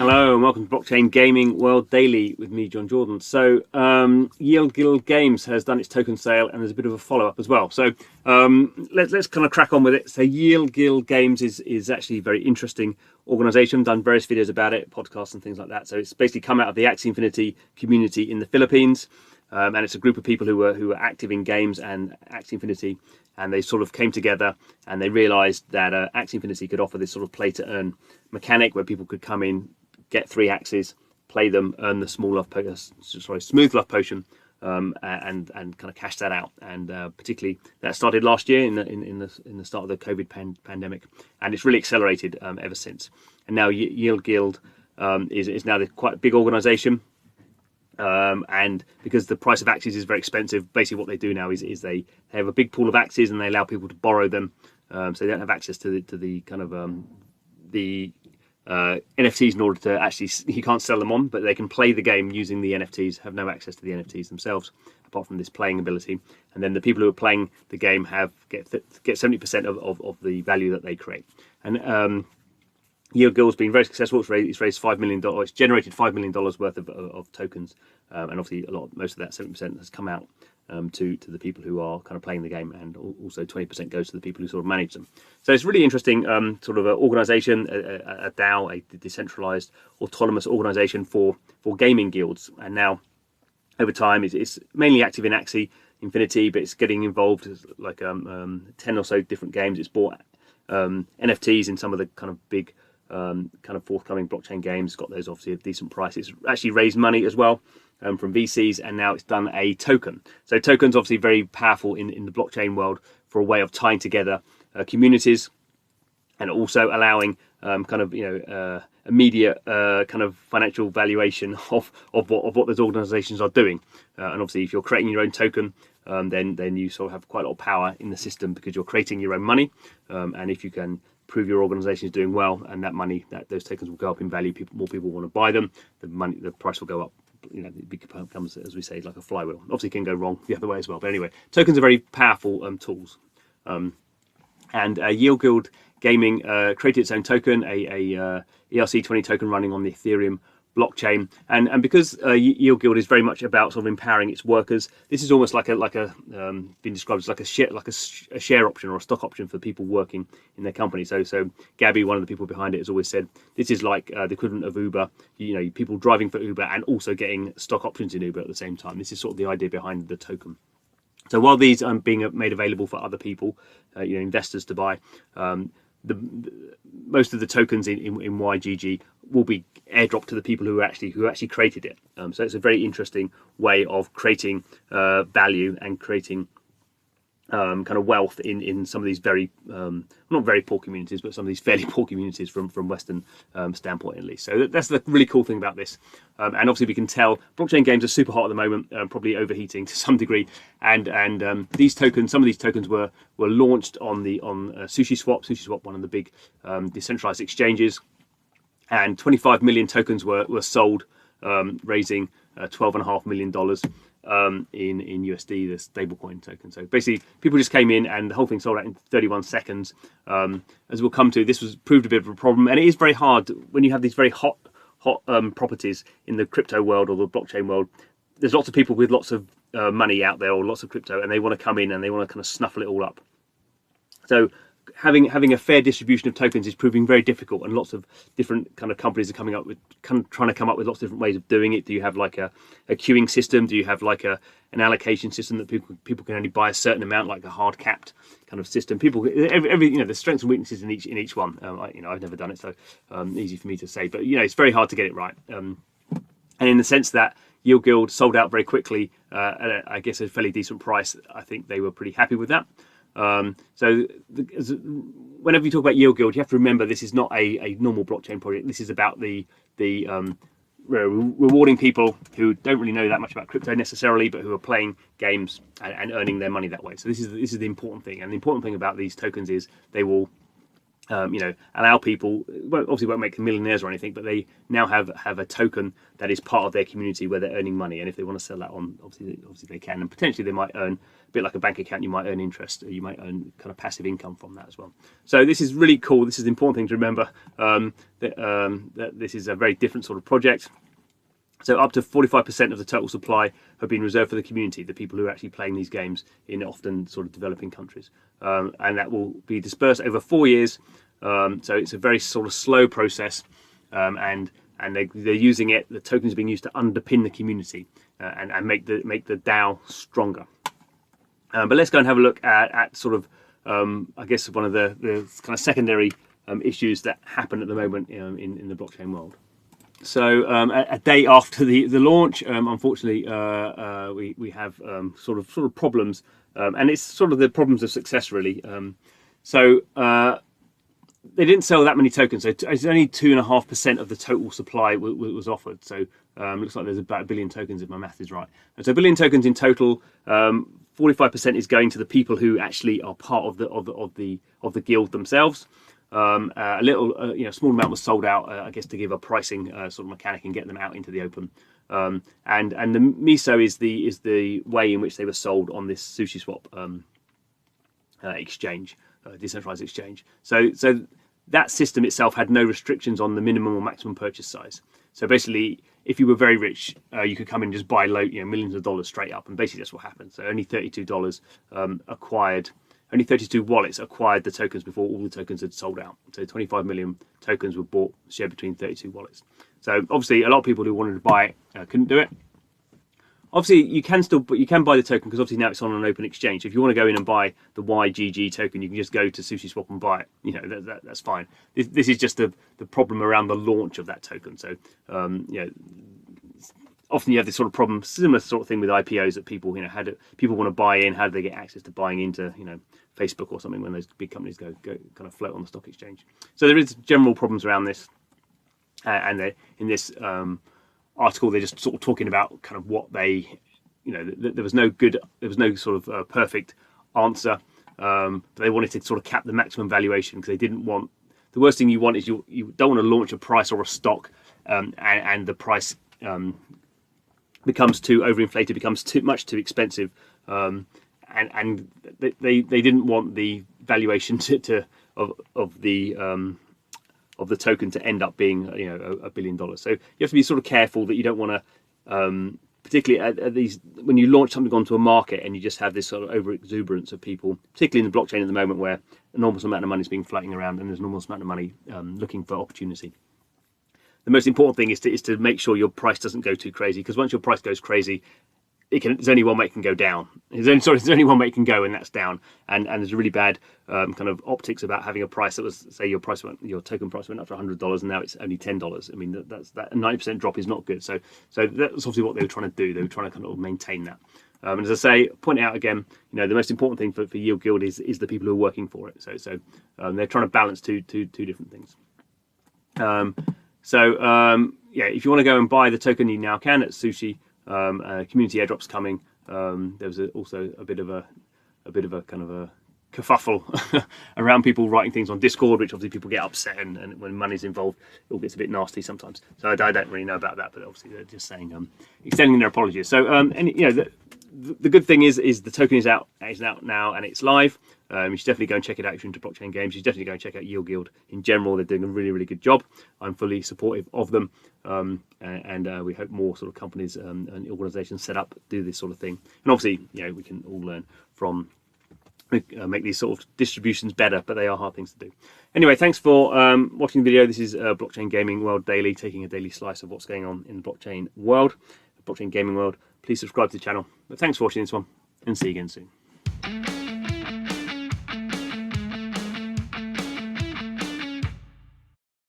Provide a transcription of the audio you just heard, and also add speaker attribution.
Speaker 1: Hello and welcome to Blockchain Gaming World Daily with me, John Jordan. So Yield Guild Games has done its token sale and there's a bit of a follow-up as well. So let's kind of crack on with it. So Yield Guild Games is actually a very interesting organization, done various videos about it, podcasts and things like that. So it's basically come out of the Axie Infinity community in the Philippines. And it's a group of people who were active in games and Axie Infinity, and they sort of came together and they realized that Axie Infinity could offer this sort of play to earn mechanic where people could come in, get 3 axes, play them, earn the smooth love potion, and kind of cash that out. And particularly that started last year in the start of the COVID pandemic, and it's really accelerated ever since. And now Yield Guild is now quite a big organization. And because the price of axes is very expensive, basically what they do now is they have a big pool of axes and they allow people to borrow them, so they don't have access to the kind of the NFTs in order to actually, you can't sell them on, but they can play the game using the NFTs, have no access to the NFTs themselves apart from this playing ability. And then the people who are playing the game get 70% of the value that they create. And Yield Guild's been very successful. It's raised $5 million. It's generated $5 million worth of tokens, and obviously most of that 7% has come out to the people who are kind of playing the game, and also 20% goes to the people who sort of manage them. So it's really interesting, sort of an organization, a DAO, a decentralized autonomous organization for gaming guilds. And now over time it's mainly active in Axie Infinity, but it's getting involved like 10 or so different games. It's bought NFTs in some of the kind of big kind of forthcoming blockchain games. It's got those obviously at decent prices. It's actually raised money as well from VCs, and now it's done a token. So tokens obviously very powerful in the blockchain world for a way of tying together communities, and also allowing kind of immediate kind of financial valuation of what those organizations are doing. And obviously if you're creating your own token, then you sort of have quite a lot of power in the system because you're creating your own money, and if you can prove your organization is doing well, and that money, those tokens will go up in value, more people want to buy them, the price will go up. It becomes, as we say, like a flywheel. Obviously it can go wrong the other way as well, but anyway, tokens are very powerful tools. And Yield Guild Gaming created its own token, a ERC20 token running on the Ethereum blockchain, and because Yield Guild is very much about sort of empowering its workers, this is almost like been described as like a share option or a stock option for people working in their company. So Gabby, one of the people behind it, has always said this is like the equivalent of Uber. People driving for Uber and also getting stock options in Uber at the same time. This is sort of the idea behind the token. So while these are being made available for other people, investors to buy, most of the tokens in YGG will be airdropped to the people who actually created it. So it's a very interesting way of creating value and creating kind of wealth in some of these very not very poor communities, but some of these fairly poor communities from Western standpoint at least. So that's the really cool thing about this. And obviously we can tell blockchain games are super hot at the moment, probably overheating to some degree. And these tokens, some of these tokens were launched on SushiSwap, one of the big decentralized exchanges, and 25 million tokens were sold, raising $12.5 million in USD, the stablecoin token. So basically people just came in and the whole thing sold out in 31 seconds. As we'll come to, this was proved a bit of a problem, and it is very hard when you have these very hot properties in the crypto world or the blockchain world. There's lots of people with lots of money out there or lots of crypto, and they want to come in and they want to kind of snuffle it all up. So having a fair distribution of tokens is proving very difficult, and lots of different kind of companies are coming up with trying to come up with lots of different ways of doing it. Do you have like a queuing system? Do you have like an allocation system that people can only buy a certain amount, like a hard capped kind of system? There's strengths and weaknesses in each one. I've never done it, so easy for me to say, but it's very hard to get it right. And in the sense that Yield Guild sold out very quickly at I guess a fairly decent price, I think they were pretty happy with that. So whenever you talk about Yield Guild, you have to remember this is not a normal blockchain project. This is about the rewarding people who don't really know that much about crypto necessarily, but who are playing games and earning their money that way. So this is the important thing. And the important thing about these tokens is they will allow people, obviously won't make them millionaires or anything, but they now have a token that is part of their community where they're earning money. And if they want to sell that on, obviously they can, and potentially they might earn, a bit like a bank account, you might earn interest, or you might earn kind of passive income from that as well. So this is really cool. This is an important thing to remember, that this is a very different sort of project. So up to 45% of the total supply have been reserved for the community, the people who are actually playing these games in often sort of developing countries. And that will be dispersed over 4 years. So it's a very sort of slow process, and they're using it. The tokens are being used to underpin the community and make the DAO stronger. But let's go and have a look at sort of I guess one of the kind of secondary issues that happen at the moment in the blockchain world. So a day after the launch, unfortunately, we have sort of problems, and it's sort of the problems of success really. They didn't sell that many tokens, so it's only 2.5% of the total supply was offered. So looks like there's about 1 billion tokens if my math is right. And so 1 billion tokens in total. 45% is going to the people who actually are part of the guild themselves. A little, small amount was sold out, I guess, to give a pricing sort of mechanic and get them out into the open. And the MISO is the way in which they were sold on this SushiSwap exchange, decentralized exchange. So that system itself had no restrictions on the minimum or maximum purchase size. So basically, if you were very rich, you could come in and just buy millions of dollars straight up, and basically that's what happened. So only $32 acquired. Only 32 wallets acquired the tokens before all the tokens had sold out. So 25 million tokens were bought, shared between 32 wallets. So obviously, a lot of people who wanted to buy it couldn't do it. Obviously, you can buy the token because obviously now it's on an open exchange. If you want to go in and buy the YGG token, you can just go to SushiSwap and buy it. That's fine. This is just the problem around the launch of that token. So often you have this sort of problem, similar sort of thing with IPOs, that people people want to buy in. How do they get access to buying into Facebook or something when those big companies go kind of float on the stock exchange? So there is general problems around this, and in this article they're just sort of talking about kind of what they, there was no sort of perfect answer. They wanted to sort of cap the maximum valuation because they didn't want, the worst thing you want is you don't want to launch a price or a stock and the price becomes too overinflated, becomes much too expensive, and they didn't want the valuation of the token to end up being $1 billion. So you have to be sort of careful that you don't want to, particularly at these, when you launch something onto a market and you just have this sort of over exuberance of people, particularly in the blockchain at the moment where an enormous amount of money is being floating around and there's an enormous amount of money looking for opportunity. The most important thing is to make sure your price doesn't go too crazy, because once your price goes crazy, there's only one way it can go down. There's only one way it can go, and that's down. And there's really bad kind of optics about having a price that was, say, your token price went up to $100 and now it's only $10. I mean, that 90% drop is not good. So that's obviously what they were trying to do. They were trying to kind of maintain that. And as I say, point out again, the most important thing for Yield Guild is the people who are working for it. So they're trying to balance two different things. If you want to go and buy the token, you now can at Sushi. Community airdrops coming. There was also a bit of a kind of a kerfuffle around people writing things on Discord, which obviously people get upset, and when money's involved, it all gets a bit nasty sometimes. So I don't really know about that, but obviously they're just saying, extending their apologies. So the good thing is the token is out now and it's live. You should definitely go and check it out if you're into blockchain games. You should definitely go and check out Yield Guild in general. They're doing a really, really good job. I'm fully supportive of them, and we hope more sort of companies and organisations set up do this sort of thing. And obviously, we can all learn from make these sort of distributions better, but they are hard things to do. Anyway, thanks for watching the video. This is Blockchain Gaming World Daily, taking a daily slice of what's going on in the blockchain world, the blockchain gaming world. Please subscribe to the channel. But thanks for watching this one, and see you again soon.